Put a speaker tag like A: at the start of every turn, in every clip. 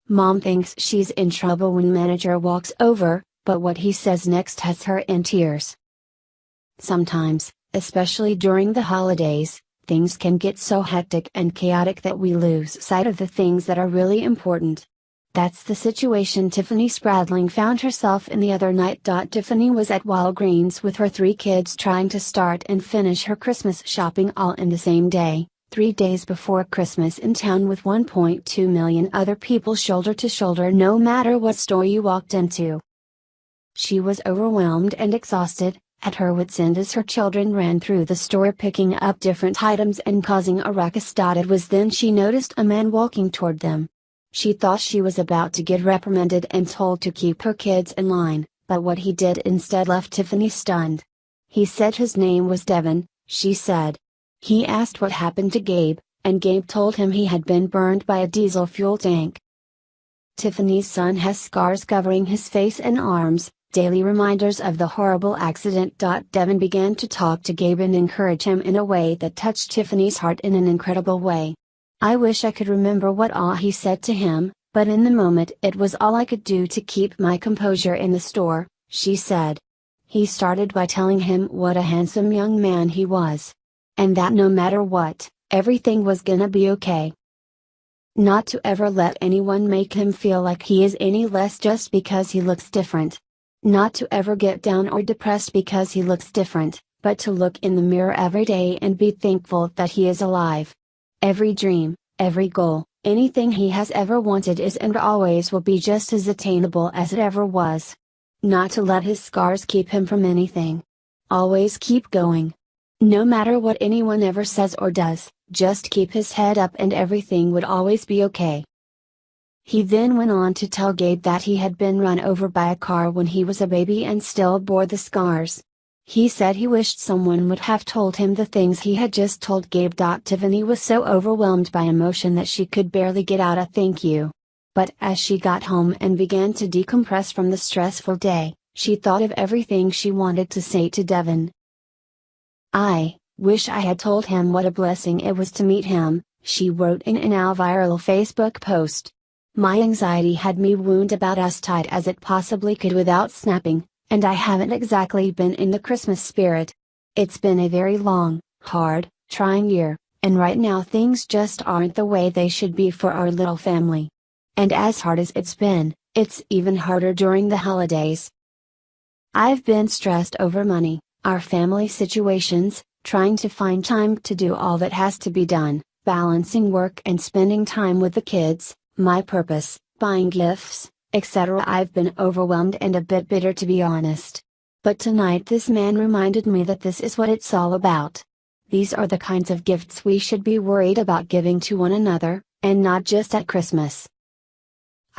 A: Mom thinks she's in trouble when manager walks over, but what he says next has her in tears. Sometimes, especially during the holidays, things can get so hectic and chaotic that we lose sight of the things that are really important. That's the situation Tiffany Spradling found herself in the other night. Tiffany was at Walgreens with her 3 kids trying to start and finish her Christmas shopping all in the same day, 3 days before Christmas in town with 1.2 million other people shoulder to shoulder no matter what store you walked into. She was overwhelmed and exhausted, at her wits' end as her children ran through the store picking up different items and causing a ruckus. It was then she noticed a man walking toward them. She thought she was about to get reprimanded and told to keep her kids in line, but what he did instead left Tiffany stunned. He said his name was Devin, she said. He asked what happened to Gabe, and Gabe told him he had been burned by a diesel fuel tank. Tiffany's son has scars covering his face and arms, daily reminders of the horrible accident. Devin began to talk to Gabe and encourage him in a way that touched Tiffany's heart in an incredible way. I wish I could remember what all he said to him, but in the moment it was all I could do to keep my composure in the store, she said. He started by telling him what a handsome young man he was. And that no matter what, everything was gonna be okay. Not to ever let anyone make him feel like he is any less just because he looks different. Not to ever get down or depressed because he looks different, but to look in the mirror every day and be thankful that he is alive. Every dream, every goal, anything he has ever wanted is and always will be just as attainable as it ever was. Not to let his scars keep him from anything. Always keep going. No matter what anyone ever says or does, just keep his head up and everything would always be okay. He then went on to tell Gabe that he had been run over by a car when he was a baby and still bore the scars. He said he wished someone would have told him the things he had just told Gabe. Tiffany was so overwhelmed by emotion that she could barely get out a thank you. But as she got home and began to decompress from the stressful day, she thought of everything she wanted to say to Devin. I wish I had told him what a blessing it was to meet him, she wrote in a now viral Facebook post. My anxiety had me wound about as tight as it possibly could without snapping, and I haven't exactly been in the Christmas spirit. It's been a very long, hard, trying year, and right now things just aren't the way they should be for our little family. And as hard as it's been, it's even harder during the holidays. I've been stressed over money, our family situations, trying to find time to do all that has to be done, balancing work and spending time with the kids, my purpose, buying gifts, etc. I've been overwhelmed and a bit bitter to be honest. But tonight this man reminded me that this is what it's all about. These are the kinds of gifts we should be worried about giving to one another, and not just at Christmas.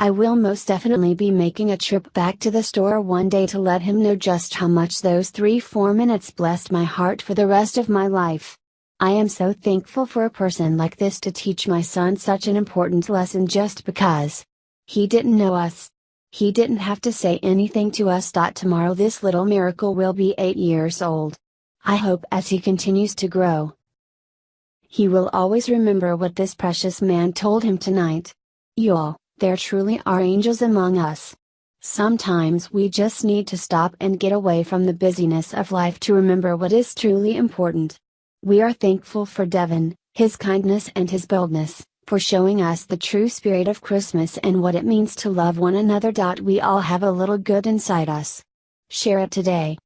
A: I will most definitely be making a trip back to the store one day to let him know just how much those 3-4 minutes blessed my heart for the rest of my life. I am so thankful for a person like this to teach my son such an important lesson just because. He didn't know us. He didn't have to say anything to us. Tomorrow this little miracle will be 8 years old. I hope as he continues to grow, he will always remember what this precious man told him tonight. Y'all, there truly are angels among us. Sometimes we just need to stop and get away from the busyness of life to remember what is truly important. We are thankful for Devin, his kindness and his boldness, for showing us the true spirit of Christmas and what it means to love one another. We all have a little good inside us. Share it today.